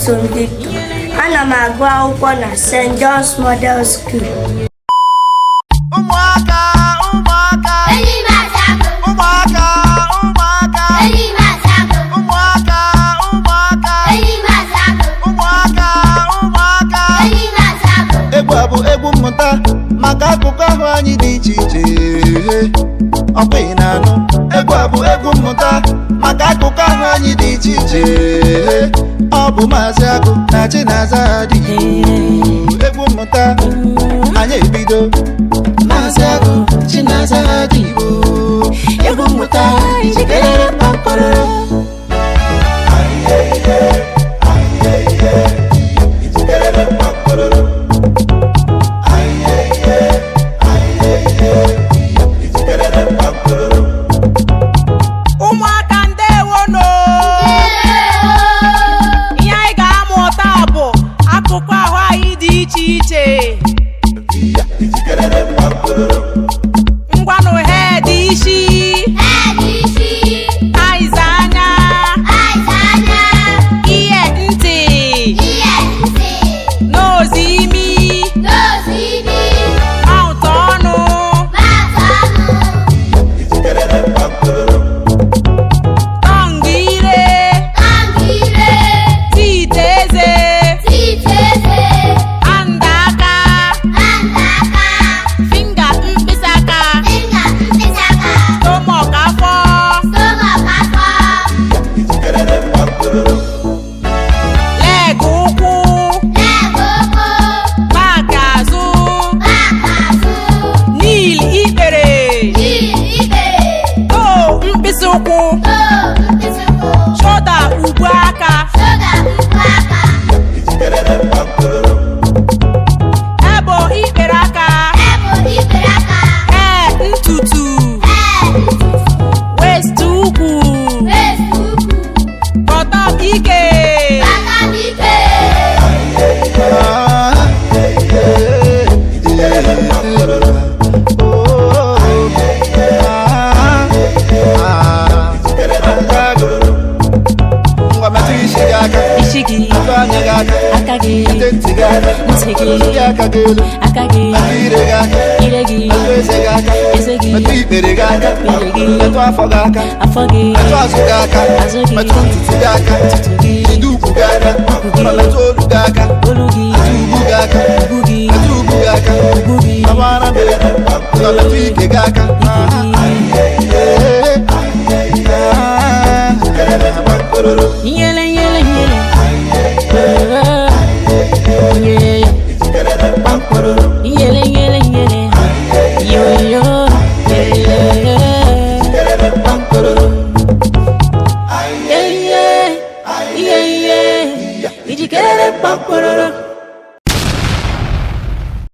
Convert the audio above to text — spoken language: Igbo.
Asọmpi. Ana m agụ akwụkwọ na St. John's Model School. Ụmụaka enyi m asago. ụmụaka Enyi m asago. ụmụaka Enyi m asago. ụmụaka Enyi m asago. egwu a bụ egwu mmụta maka akụkụ ahụ anyị dị iche iche. Ọkwa ị na-anụ? Egwu a bụ egwu mmụta maka akụkụ ahụ anyị dị iche iche. Ọ bụ Maazị Agụ na Chinaza dị Igbo. Egwu mmụta anyị ebido. Maazị Agụ, Chinaza dị Igbo. Egwu mmụta ijikere kpakpọrọ. Ụmụaka ndewono. Ihe anyị ga-amụ taa bụ akụkụ ahụ anyị dị iche iche. Ngwanụ head isi, eyes anya, ear ntị, nose imi, mouth ọnụ, tongue ire, teeth eze, hand aka, finger mkpịsị aka, stomach afọ, leg ụkwụ, back azụ, knee ikpere, toe mkpịsị ụkwụ, shoulder ubu aka, elbow ikpere aka, hair ntutu, waist ukwu, bottom ike. Ngwa metụ isi gị aka, Isi gị, atụ anya gị aka, aka gị, ite ntị gị aka, ntị gị, metụ aka gị elu, aka gị, metụ ire gị aka, ire gị, metụ eze gị aka, eze gị, metụ ikpere gị aka, ikpere gị, metụ afọ gị aka, afọ gị, metụ azụ gị aka, azụ gị, metụ ntutu gị aka, ntutu gị, jide ukwu gị aka, ma metụ olu gị aka, olu